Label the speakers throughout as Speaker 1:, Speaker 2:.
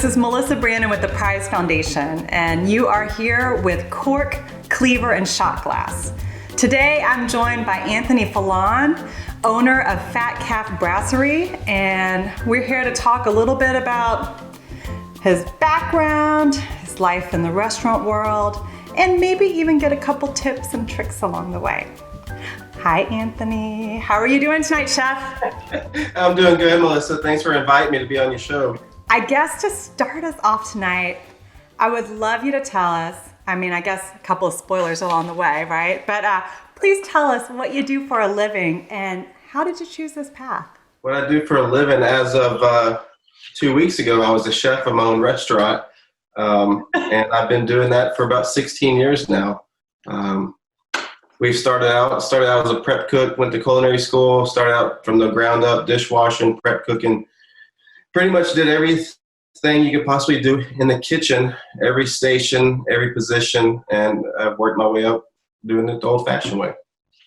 Speaker 1: is Melissa Brannan with the Prize Foundation, and you are here with cork, cleaver, and shot glass. Today, I'm joined by Anthony Felan, owner of Fat Calf Brasserie, and we're here to talk a little bit about his background, his life in the restaurant world, and maybe even get a couple tips and tricks along the way. Hi, Anthony. How are you doing tonight, Chef?
Speaker 2: I'm doing good, Melissa. Thanks for inviting me to be on your show.
Speaker 1: I guess to start us off tonight, I would love you to tell us, I guess a couple of spoilers along the way, right? But please tell us what you do for a living and how did you choose this path?
Speaker 2: What I do for a living, as of 2 weeks ago, I was a chef of my own restaurant. And I've been doing that for about 16 years now. We started out as a prep cook, went to culinary school, started out from the ground up, dishwashing, prep cooking. Pretty much did everything you could possibly do in the kitchen, every station, every position, and I've worked my way up doing it the old-fashioned way,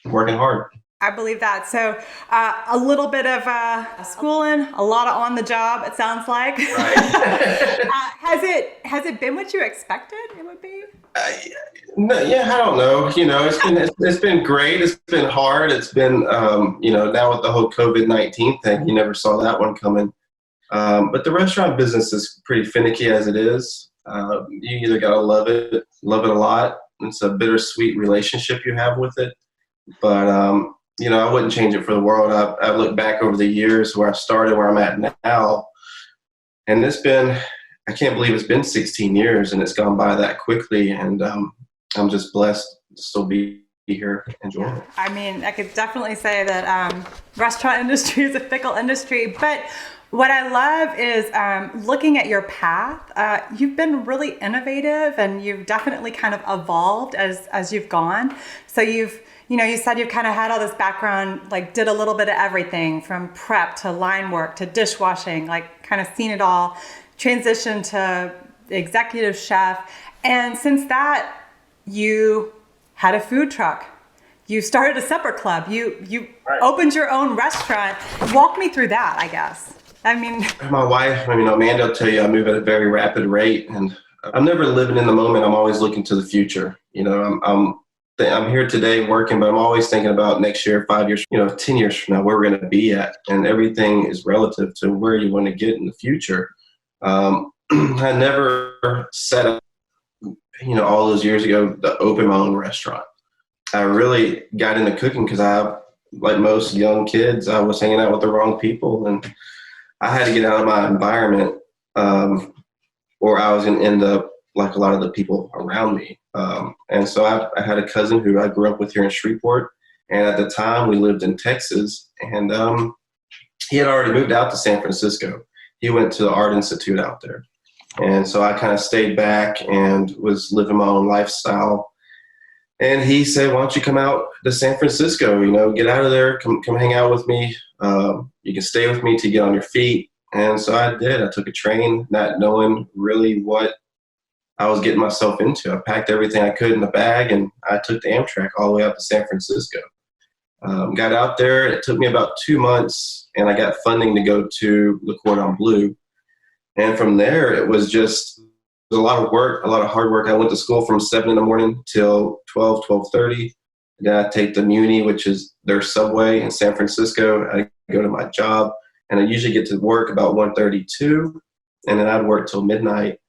Speaker 2: working hard.
Speaker 1: I believe that. So a little bit of schooling, a lot of on the job, it sounds like.
Speaker 2: Right.
Speaker 1: Has it been what you expected it would be?
Speaker 2: No, I don't know. It's been great. It's been hard. It's been, now with the whole COVID-19 thing, you never saw that one coming. But the restaurant business is pretty finicky as it is. You either got to love it a lot. It's a bittersweet relationship you have with it. But, I wouldn't change it for the world. I look back over the years where I started, where I'm at now, and I can't believe it's been 16 years and it's gone by that quickly. And I'm just blessed to still be here enjoying it.
Speaker 1: I could definitely say that restaurant industry is a fickle industry, but what I love is looking at your path. You've been really innovative and you've definitely kind of evolved as you've gone. So you said you've kind of had all this background, like did a little bit of everything from prep to line work to dishwashing, like kind of seen it all, transitioned to executive chef. And since that, you had a food truck. You started a supper club. You right. Opened your own restaurant. Walk me through that, I guess.
Speaker 2: My wife, Amanda will tell you I move at a very rapid rate, and I'm never living in the moment. I'm always looking to the future. I'm here today working, but I'm always thinking about next year, 5 years, 10 years from now, where we're going to be at. And everything is relative to where you want to get in the future. I never set up, all those years ago, to open my own restaurant. I really got into cooking because like most young kids, I was hanging out with the wrong people, and I had to get out of my environment, or I was going to end up like a lot of the people around me. And so I had a cousin who I grew up with here in Shreveport. And at the time we lived in Texas, and he had already moved out to San Francisco. He went to the Art Institute out there. And so I kind of stayed back and was living my own lifestyle. And he said, why don't you come out to San Francisco, get out of there, come hang out with me. You can stay with me to get on your feet. And so I did. I took a train, not knowing really what I was getting myself into. I packed everything I could in the bag, and I took the Amtrak all the way out to San Francisco. Got out there. It took me about 2 months, and I got funding to go to Le Cordon Bleu. And from there, it was a lot of work, a lot of hard work. I went to school from 7 in the morning till 12:30. Then I take the Muni, which is their subway in San Francisco. I go to my job, and I usually get to work about 1:32, and then I'd work till midnight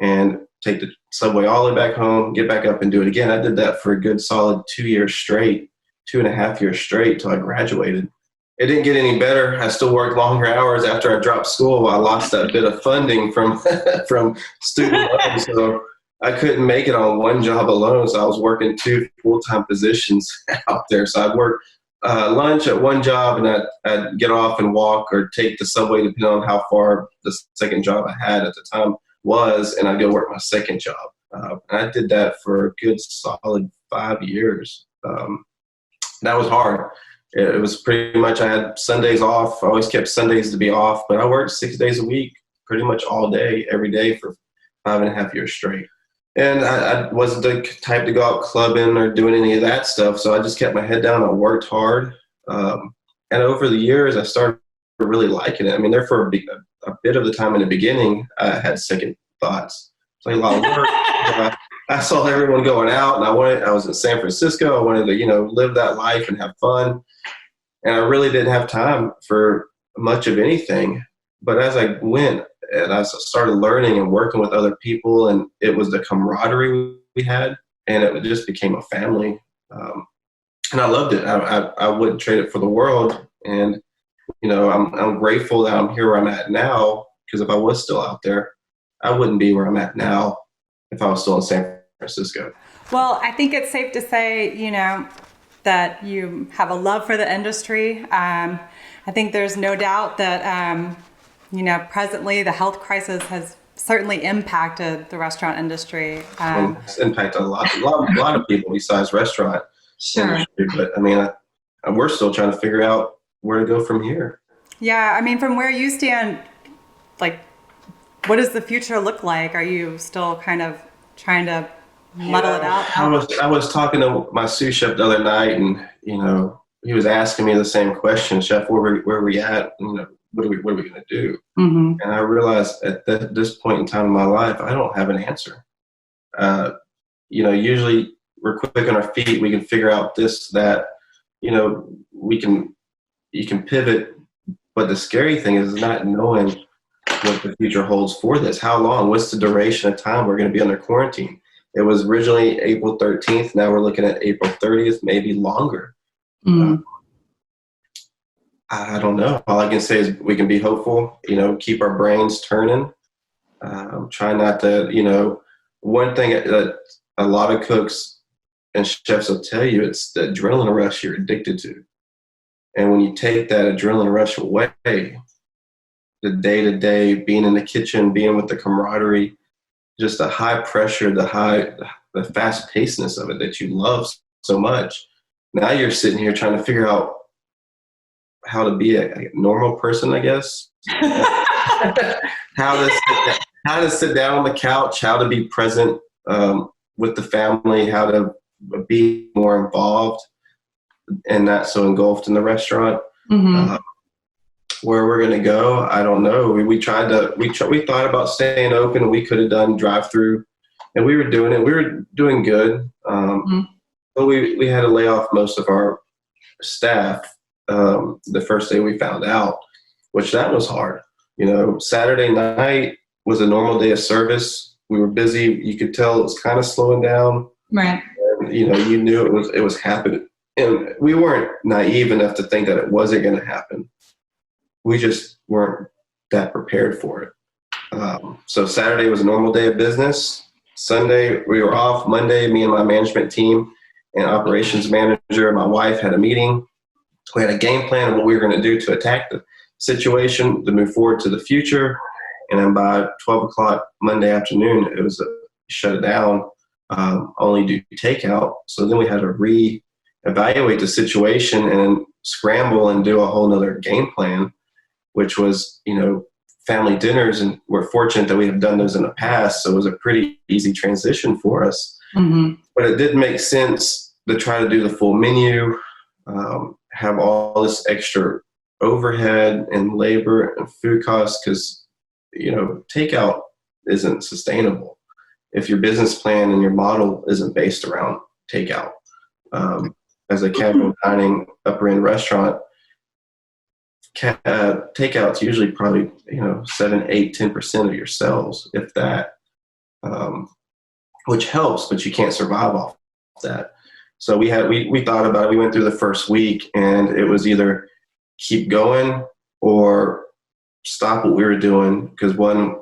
Speaker 2: and take the subway all the way back home, get back up and do it again. I did that for a good solid 2 years straight, 2.5 years straight till I graduated. It didn't get any better. I still worked longer hours after I dropped school. I lost that bit of funding from student loans, so I couldn't make it on one job alone. So I was working 2 full-time positions out there. So I'd work lunch at one job, and I'd get off and walk or take the subway, depending on how far the second job I had at the time was, and I'd go work my second job. And I did that for a good solid 5 years. That was hard. It was pretty much, I had Sundays off. I always kept Sundays to be off, but I worked 6 days a week, pretty much all day, every day for 5.5 years straight. And I wasn't the type to go out clubbing or doing any of that stuff, so I just kept my head down. I worked hard. And over the years, I started really liking it. I mean, there for a bit of the time in the beginning, I had second thoughts. It's like a lot of work. I saw everyone going out, and I was in San Francisco. I wanted to, live that life and have fun. And I really didn't have time for much of anything. But as I went and I started learning and working with other people, and it was the camaraderie we had, and it just became a family. And I loved it. I wouldn't trade it for the world. And, I'm grateful that I'm here where I'm at now, because if I was still out there, I wouldn't be where I'm at now if I was still in San Francisco.
Speaker 1: Well, I think it's safe to say, that you have a love for the industry. I think there's no doubt that, presently the health crisis has certainly impacted the restaurant industry.
Speaker 2: It's impacted a lot of people besides restaurant industry. But we're still trying to figure out where to go from here.
Speaker 1: Yeah, from where you stand, like, what does the future look like? Are you still kind of trying to muddle it out?
Speaker 2: I was talking to my sous chef the other night, and he was asking me the same question, Chef, where are we at? What are we going to do? Mm-hmm. And I realized at this point in time in my life, I don't have an answer. Usually we're quick on our feet. We can figure out this, that. You can pivot, but the scary thing is not knowing what the future holds for this. How long? What's the duration of time we're going to be under quarantine? It was originally April 13th. Now we're looking at April 30th, maybe longer. Mm. I don't know. All I can say is we can be hopeful, keep our brains turning. Try not to, one thing that a lot of cooks and chefs will tell you, it's the adrenaline rush you're addicted to. And when you take that adrenaline rush away, the day-to-day, being in the kitchen, being with the camaraderie, just the high pressure, the fast-pacedness of it that you love so much. Now you're sitting here trying to figure out how to be a normal person, I guess. how to sit down on the couch, how to be present with the family, how to be more involved and not so engulfed in the restaurant. Mm-hmm. Where we're going to go, I don't know. We thought about staying open. We could have done drive-through, and we were doing it. We were doing good. But we had to lay off most of our staff the first day we found out, which that was hard. Saturday night was a normal day of service. We were busy. You could tell it was kind of slowing down. Right. And, you knew it was happening. And we weren't naive enough to think that it wasn't going to happen. We just weren't that prepared for it. So Saturday was a normal day of business. Sunday, we were off. Monday, me and my management team and operations manager and my wife had a meeting. We had a game plan of what we were going to do to attack the situation, to move forward to the future. And then by 12 o'clock Monday afternoon, it was shut it down, only do takeout. So then we had to reevaluate the situation and scramble and do a whole nother game plan, which was, family dinners. And we're fortunate that we have done those in the past. So it was a pretty easy transition for us. Mm-hmm. But it did make sense to try to do the full menu, have all this extra overhead and labor and food costs because, takeout isn't sustainable if your business plan and your model isn't based around takeout. As a casual dining upper end restaurant, takeout's usually probably 7, 8, 10% of your sales, if that, which helps, but you can't survive off that. So we thought about it. We went through the first week, and it was either keep going or stop what we were doing, because one,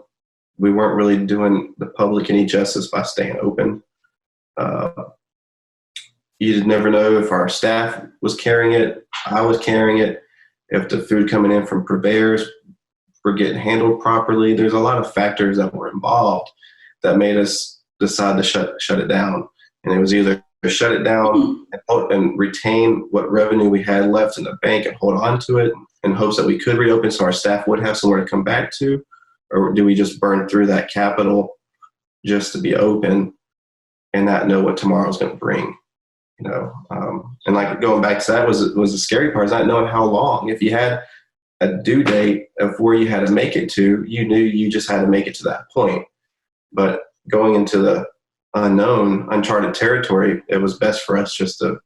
Speaker 2: we weren't really doing the public any justice by staying open. You just never know if our staff was carrying it, I was carrying it, if the food coming in from purveyors were getting handled properly. There's a lot of factors that were involved that made us decide to shut it down. And it was either shut it down and retain what revenue we had left in the bank and hold on to it in hopes that we could reopen so our staff would have somewhere to come back to, or do we just burn through that capital just to be open and not know what tomorrow's going to bring? And like going back to that was the scary part, is not knowing how long. If you had a due date of where you had to make it to. You knew you just had to make it to that point. But going into the unknown, uncharted territory, it was best for us just to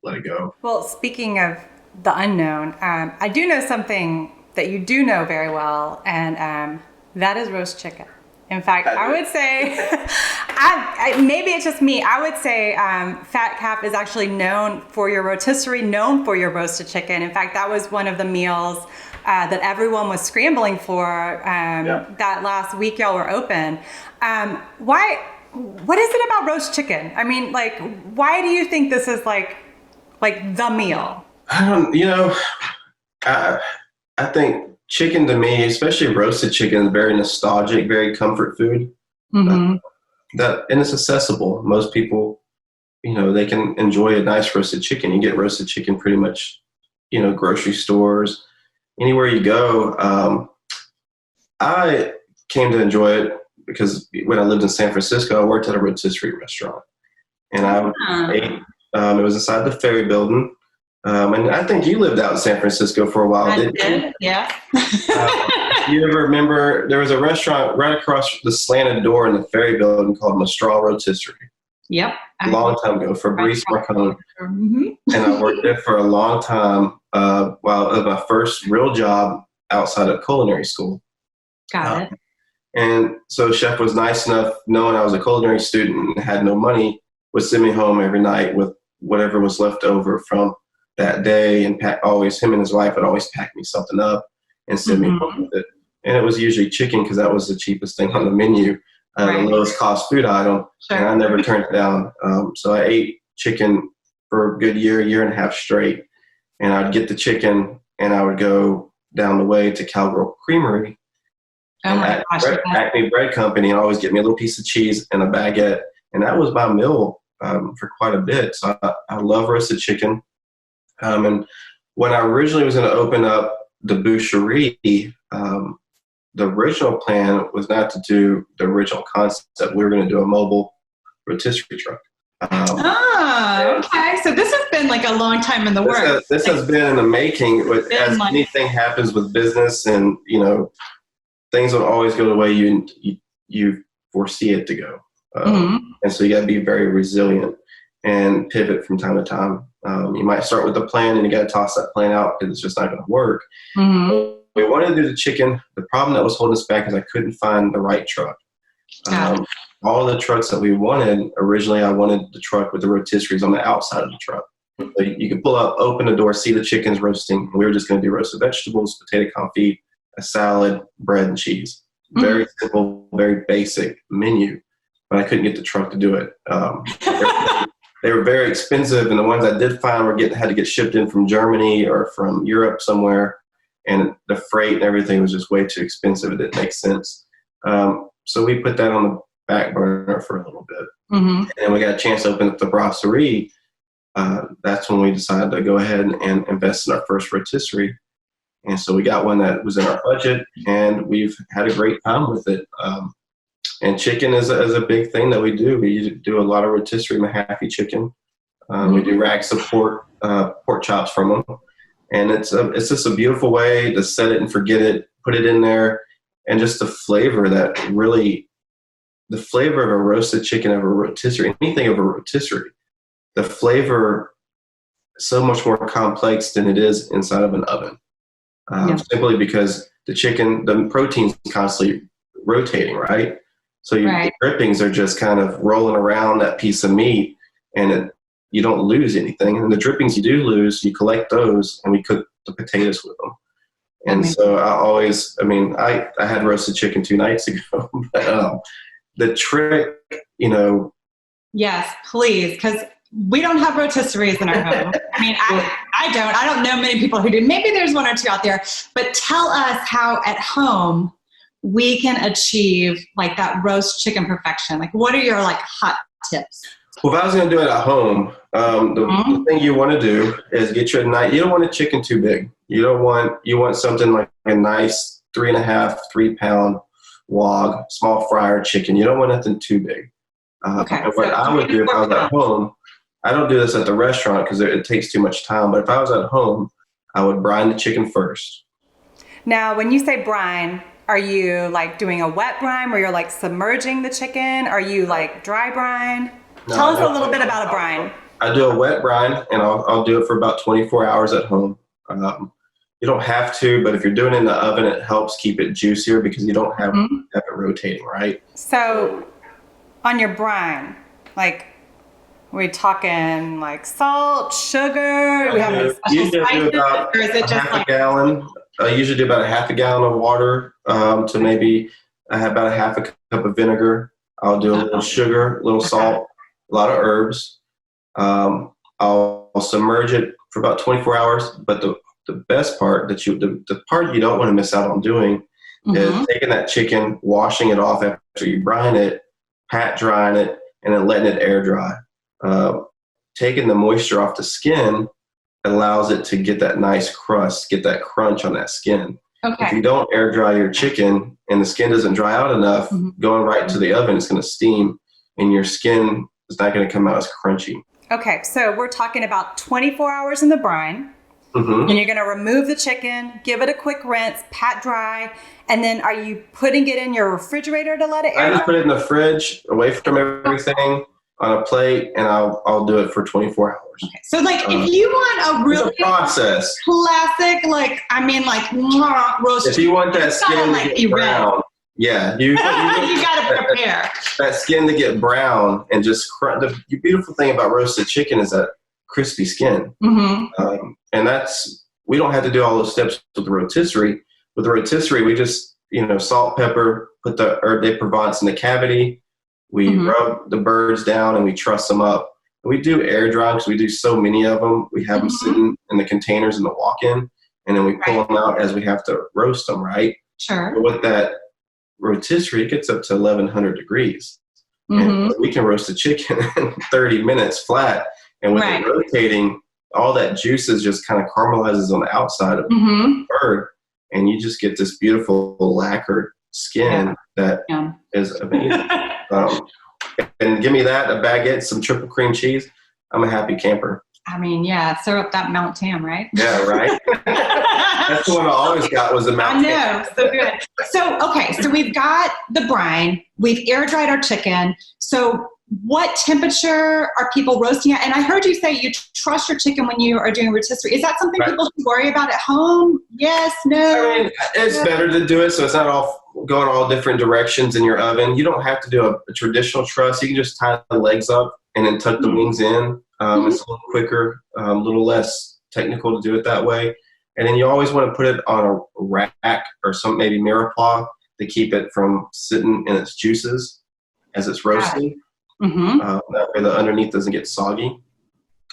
Speaker 2: let it go.
Speaker 1: Well, speaking of the unknown, I do know something that you do know very well, and that is roast chicken. In fact, I would say, maybe it's just me, I would say Fat Calf is actually known for your rotisserie, known for your roasted chicken. In fact, that was one of the meals that everyone was scrambling for that last week y'all were open. What is it about roast chicken? I mean, like, why do you think this is like the meal?
Speaker 2: I think chicken to me, especially roasted chicken, is very nostalgic, very comfort food.
Speaker 1: Mm-hmm.
Speaker 2: And it's accessible. Most people, they can enjoy a nice roasted chicken. You get roasted chicken pretty much, grocery stores, anywhere you go. I came to enjoy it because when I lived in San Francisco, I worked at a rotisserie restaurant, and I ate. It was inside the Ferry Building. And I think you lived out in San Francisco for a while, didn't you?
Speaker 3: Yeah.
Speaker 2: You ever remember there was a restaurant right across the slanted door in the Ferry Building called Mistral Rotisserie?
Speaker 3: Yep.
Speaker 2: A long time ago, Fabrice Marcone.
Speaker 3: Mm-hmm.
Speaker 2: And I worked there for a long time while it was my first real job outside of culinary school.
Speaker 3: Got it.
Speaker 2: And so chef was nice enough, knowing I was a culinary student and had no money, would send me home every night with whatever was left over from that day, and him and his wife would always pack me something up and send me home with it. And it was usually chicken because that was the cheapest thing on the menu, the lowest cost food item, and I never turned it down. So I ate chicken for a good year and a half straight, and I'd get the chicken and I would go down the way to Cowgirl Creamery, Acme Bread Company, and always get me a little piece of cheese and a baguette, and that was my meal for quite a bit. So I love roasted chicken. And when I originally was going to open up the boucherie, the original plan was not to do the original concept. We were going to do a mobile rotisserie truck.
Speaker 3: Okay. So this has been like a long time in the works.
Speaker 2: This has been in the making. As anything happens with business, and things don't always go the way you foresee it to go. And so you got to be very resilient and pivot from time to time. You might start with a plan and you got to toss that plan out because it's just not going to work. Mm-hmm. We wanted to do the chicken. The problem that was holding us back is I couldn't find the right truck. All the trucks that we wanted, originally I wanted the truck with the rotisseries on the outside of the truck. So you could pull up, open the door, see the chickens roasting. We were just going to do roasted vegetables, potato confit, a salad, bread, and cheese. Very simple, very basic menu. But I couldn't get the truck to do it. They were very expensive, and the ones I did find had to get shipped in from Germany or from Europe somewhere, and the freight and everything was just way too expensive. It didn't make sense. So we put that on the back burner for a little bit. And then we got a chance to open up the brasserie. That's when we decided to go ahead and invest in our first rotisserie. And so we got one that was in our budget, and we've had a great time with it. And chicken is a big thing that we do. We do a lot of rotisserie Mahaffey chicken. We do racks of pork chops from them. And it's just a beautiful way to set it and forget it, put it in there, and just the flavor of a roasted chicken of a rotisserie, anything of a rotisserie, the flavor is so much more complex than it is inside of an oven. Simply because the protein's constantly rotating, right? So your drippings are just kind of rolling around that piece of meat, and you don't lose anything. And the drippings you do lose, you collect those, and we cook the potatoes with them. And so I had roasted chicken 2 nights ago. But the trick,
Speaker 3: Yes, please, because we don't have rotisseries in our home. I mean, I don't. I don't know many people who do. Maybe there's 1 or 2 out there. But tell us how at home we can achieve like that roast chicken perfection. Like, what are your hot tips?
Speaker 2: Well, if I was going to do it at home, the thing you want to do is get you you don't want a chicken too big. You want something like a nice 3 pound wog, small fryer chicken. You don't want nothing too big. And what I would do if I was at home, I don't do this at the restaurant because it takes too much time. But if I was at home, I would brine the chicken first.
Speaker 1: Now, when you say brine, are you like doing a wet brine where you're like submerging the chicken? Are you like dry brine?
Speaker 2: No,
Speaker 1: Tell us a little bit about a brine.
Speaker 2: I do a wet brine, and I'll do it for about 24 hours at home. You don't have to, but if you're doing it in the oven, it helps keep it juicier because you don't have it rotating, right?
Speaker 1: So on your brine, like, we're talking like salt, sugar. We have any special
Speaker 2: Usually I do
Speaker 1: spices,
Speaker 2: about
Speaker 1: or is it just
Speaker 2: half
Speaker 1: like
Speaker 2: a gallon. I usually do about a half a gallon of water to maybe I have about a half a cup of vinegar. I'll do a little sugar, a little salt, a lot of herbs. I'll submerge it for about 24 hours. But the best part the part you don't want to miss out on doing is taking that chicken, washing it off after you brine it, pat drying it, and then letting it air dry. Taking the moisture off the skin allows it to get that nice crust, get that crunch on that skin.
Speaker 3: Okay.
Speaker 2: If you don't air dry your chicken and the skin doesn't dry out enough, going right to the oven, it's going to steam and your skin is not going to come out as crunchy.
Speaker 1: Okay, so we're talking about 24 hours in the brine, and you're going to remove the chicken, give it a quick rinse, pat dry, and then are you putting it in your refrigerator to let it air
Speaker 2: I
Speaker 1: dry?
Speaker 2: just put it in the fridge, away from everything, on a plate, and I'll do it for 24 hours.
Speaker 3: Okay. So like if you want a really
Speaker 2: It's a process.
Speaker 3: classic, roast
Speaker 2: If you want that
Speaker 3: it's gotta,
Speaker 2: skin
Speaker 3: like,
Speaker 2: to
Speaker 3: be
Speaker 2: get brown, you
Speaker 3: you got to prepare.
Speaker 2: that skin to get brown and just the beautiful thing about roasted chicken is that crispy skin. And we don't have to do all those steps with the rotisserie. With the rotisserie, we just, salt, pepper, put the herb de Provence in the cavity. We rub the birds down and we truss them up. And we do air dry because we do so many of them. We have them sitting in the containers in the walk-in, and then we pull them out as we have to roast them, right?
Speaker 3: Sure.
Speaker 2: But with that rotisserie, it gets up to 1100 degrees. And we can roast a chicken in 30 minutes flat. And with it rotating, all that juices just kind of caramelizes on the outside of the bird. And you just get this beautiful lacquered skin that is amazing. And give me that, a baguette, some triple cream cheese. I'm a happy camper.
Speaker 3: I mean, serve up that Mount Tam, right?
Speaker 2: Yeah, right? That's the one I always got was the Mount Tam.
Speaker 3: I know, so good. So we've got the brine. We've air dried our chicken. So what temperature are people roasting at? And I heard you say you trust your chicken when you are doing rotisserie. Is that something people should worry about at home? Yes, no?
Speaker 2: I mean, it's better to do it so it's not all going all different directions in your oven. You don't have to do a traditional truss. You can just tie the legs up and then tuck the wings in. It's a little quicker, a little less technical to do it that way. And then you always want to put it on a rack or some maybe mirepoix to keep it from sitting in its juices as it's roasting. That way the underneath doesn't get soggy.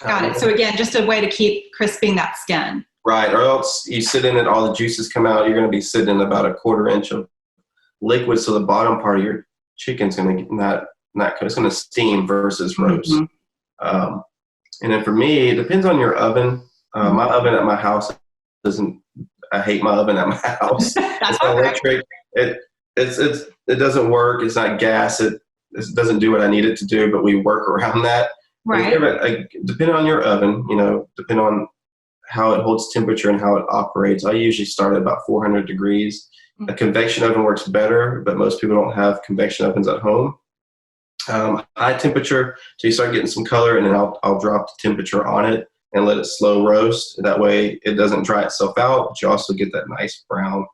Speaker 3: Got it. So again, just a way to keep crisping that skin.
Speaker 2: Right. Or else you sit in it, all the juices come out. You're going to be sitting in about a quarter inch of liquid. So the bottom part of your chicken's going to not it's going to steam versus roast. And then for me, it depends on your oven. My oven at my house I hate my oven at my house. It's electric. It doesn't work. It's not gas. It doesn't do what I need it to do, but we work around that.
Speaker 3: Right.
Speaker 2: Depending on your oven, depending on how it holds temperature and how it operates, I usually start at about 400 degrees. A convection oven works better, but most people don't have convection ovens at home. High temperature, so you start getting some color, and then I'll drop the temperature on it and let it slow roast. That way it doesn't dry itself out, but you also get that nice brown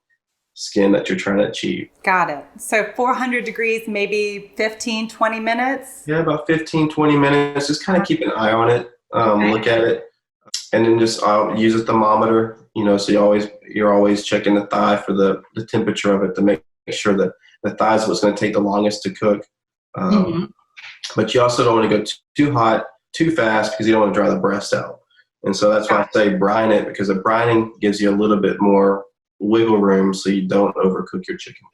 Speaker 2: skin that you're trying to achieve.
Speaker 1: Got it. So 400 degrees, maybe 15, 20 minutes?
Speaker 2: Yeah, about 15, 20 minutes. Just kind of keep an eye on it, look at it, and then just use a thermometer, so you're always checking the thigh for the temperature of it to make sure that the thigh is what's going to take the longest to cook. But you also don't want to go too hot, too fast, because you don't want to dry the breast out. And so that's why I say brine it, because the brining gives you a little bit more wiggle room so you don't overcook your chicken.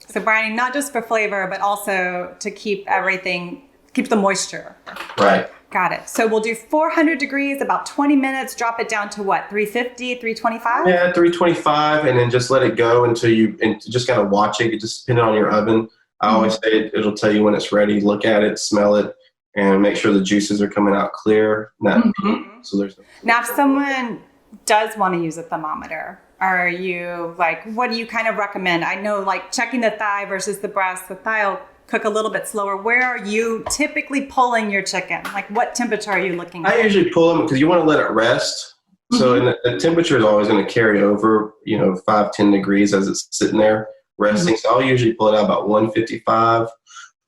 Speaker 1: So brining, not just for flavor, but also to keep the moisture.
Speaker 2: Right.
Speaker 1: Got it. So we'll do 400 degrees, about 20 minutes, drop it down to what, 350, 325?
Speaker 2: Yeah, 325, and then just let it go until you just got to watch it. It just depends on your oven. I always say it'll tell you when it's ready. Look at it, smell it, and make sure the juices are coming out clear. So there's
Speaker 1: Now, if someone does want to use a thermometer? Are you like, what do you kind of recommend? I know like checking the thigh versus the breast, the thigh will cook a little bit slower. Where are you typically pulling your chicken? Like what temperature are you looking at?
Speaker 2: I usually pull them because you want to let it rest. So and the temperature is always going to carry over, 5-10 degrees as it's sitting there resting. So I'll usually pull it out about 155,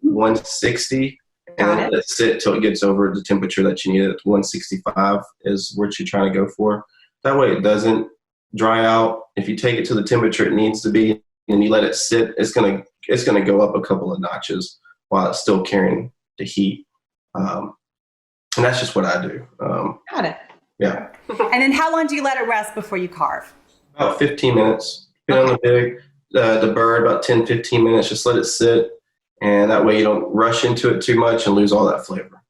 Speaker 2: 160, and then let it sit till it gets over the temperature that you need. At 165 is what you're trying to go for. That way it doesn't dry out. If you take it to the temperature it needs to be and you let it sit, it's gonna go up a couple of notches while it's still carrying the heat. And that's just what I do.
Speaker 3: Got it.
Speaker 2: Yeah.
Speaker 1: And then how long do you let it rest before you carve?
Speaker 2: About 15 minutes. Depending on the bird, about 10, 15 minutes. Just let it sit. And that way you don't rush into it too much and lose all that flavor.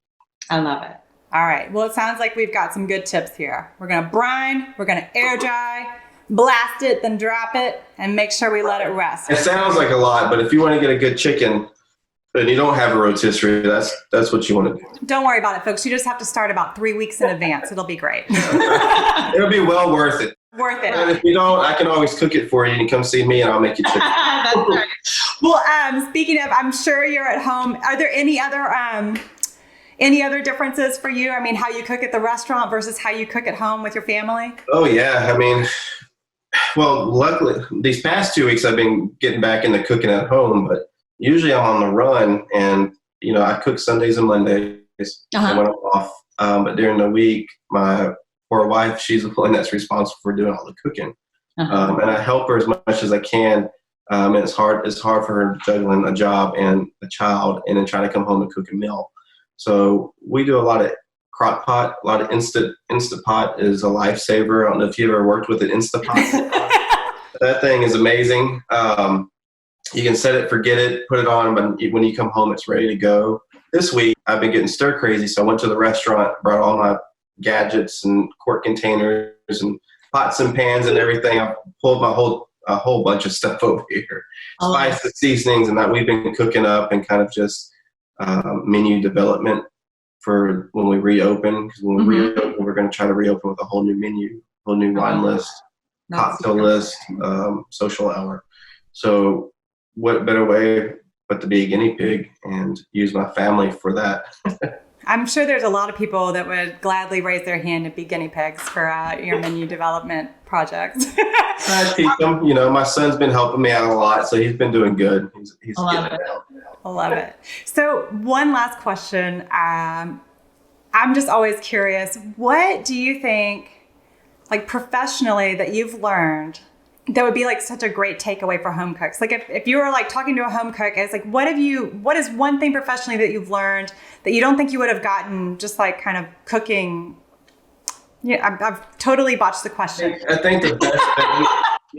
Speaker 3: I love it.
Speaker 1: All right. Well, it sounds like we've got some good tips here. We're going to brine, we're going to air dry, blast it, then drop it, and make sure we let it rest.
Speaker 2: It sounds like a lot, but if you want to get a good chicken and you don't have a rotisserie, that's what you want to do.
Speaker 1: Don't worry about it, folks. You just have to start about 3 weeks in advance. It'll be great.
Speaker 2: It'll be well worth it.
Speaker 1: Worth it.
Speaker 2: And if you don't, I can always cook it for you. You can come see me and I'll make you chicken.
Speaker 3: That's right.
Speaker 1: Well, speaking of, I'm sure you're at home. Are there any other differences for you? I mean, how you cook at the restaurant versus how you cook at home with your family?
Speaker 2: Oh, yeah. I mean, well, luckily, these past 2 weeks I've been getting back into cooking at home, but usually I'm on the run and, I cook Sundays and Mondays when I'm off. But during the week, my poor wife, she's the one that's responsible for doing all the cooking. And I help her as much as I can. And it's hard for her juggling a job and a child and then trying to come home and cook a meal. So we do a lot of crock pot, a lot of Instant Pot is a lifesaver. I don't know if you ever worked with an Instant Pot. That thing is amazing. You can set it, forget it, put it on, but when you come home, it's ready to go. This week, I've been getting stir crazy, so I went to the restaurant, brought all my gadgets and quart containers and pots and pans and everything. I pulled a whole bunch of stuff over here, spices, seasonings, and that we've been cooking up and kind of just menu development for when we reopen. Because when we reopen, we're going to try to reopen with a whole new menu, whole new wine list, cocktail list, social hour. So what better way but to be a guinea pig and use my family for that.
Speaker 1: I'm sure there's a lot of people that would gladly raise their hand and be guinea pigs for your menu development projects.
Speaker 2: I teach them. My son's been helping me out a lot, so he's been doing good. He's getting it out.
Speaker 1: I love it. So one last question. I'm just always curious. What do you think, like professionally, that you've learned that would be like such a great takeaway for home cooks? Like if you were like talking to a home cook, it's like, what is one thing professionally that you've learned that you don't think you would have gotten just like kind of cooking? Yeah, I've totally botched the question.
Speaker 2: I think the best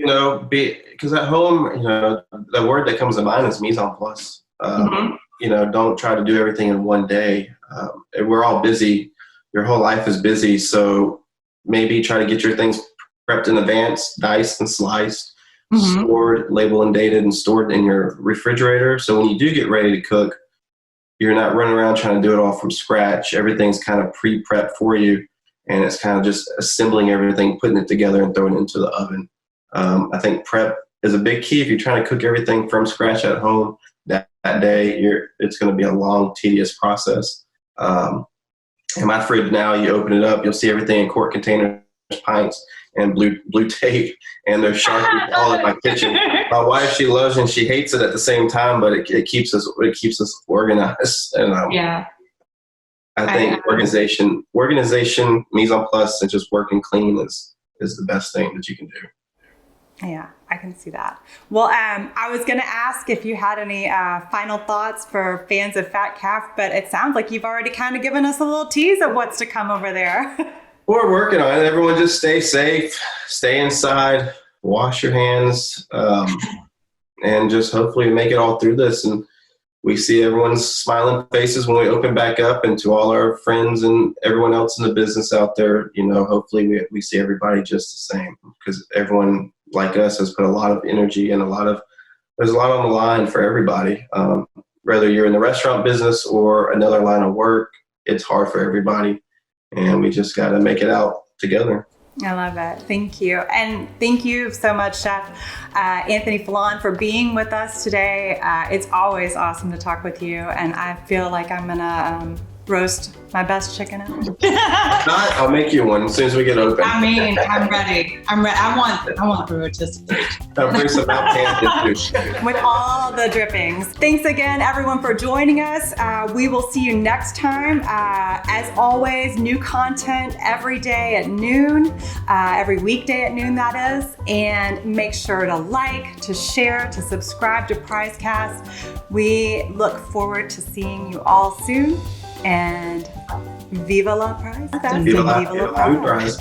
Speaker 2: thing, because at home, the word that comes to mind is mise en place. Don't try to do everything in one day. We're all busy. Your whole life is busy. So maybe try to get your things prepped in advance, diced and sliced, stored, labeled and dated, and stored in your refrigerator. So when you do get ready to cook, you're not running around trying to do it all from scratch. Everything's kind of pre-prepped for you, and it's kind of just assembling everything, putting it together, and throwing it into the oven. I think prep is a big key. If you're trying to cook everything from scratch at home that day, it's going to be a long, tedious process. In my fridge now, you open it up, you'll see everything in quart containers, pints, and blue tape, and there's Sharpies all in my kitchen. My wife, she loves it and she hates it at the same time, but it keeps us organized. And I think organization, mise en place, and just working clean is the best thing that you can do.
Speaker 1: Yeah, I can see that. Well, I was going to ask if you had any final thoughts for fans of Fat Calf, but it sounds like you've already kind of given us a little tease of what's to come over there.
Speaker 2: We're working on it. Everyone just stay safe, stay inside, wash your hands, and just hopefully make it all through this. And we see everyone's smiling faces when we open back up, and to all our friends and everyone else in the business out there, hopefully we see everybody just the same, because everyone like us has put a lot of energy and there's a lot on the line for everybody. Whether you're in the restaurant business or another line of work, it's hard for everybody. And we just got to make it out together.
Speaker 1: I love it. Thank you. And thank you so much, Chef Anthony Felan, for being with us today. It's always awesome to talk with you. And I feel like I'm going to roast my best chicken ever.
Speaker 2: Not, I'll make you one as soon as we get open.
Speaker 3: I mean, I'm ready. I want the rotisserie.
Speaker 2: I'll bring some out cans
Speaker 1: With all the drippings. Thanks again, everyone, for joining us. We will see you next time. As always, new content every day at noon, every weekday at noon, that is. And make sure to like, to share, to subscribe to PrizeCast. We look forward to seeing you all soon. And viva la PrizeCast.
Speaker 2: Viva la Prize.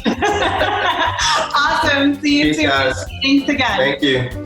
Speaker 3: Awesome. See you
Speaker 2: Peace,
Speaker 3: soon.
Speaker 2: guys.
Speaker 3: Thanks again.
Speaker 2: Thank you.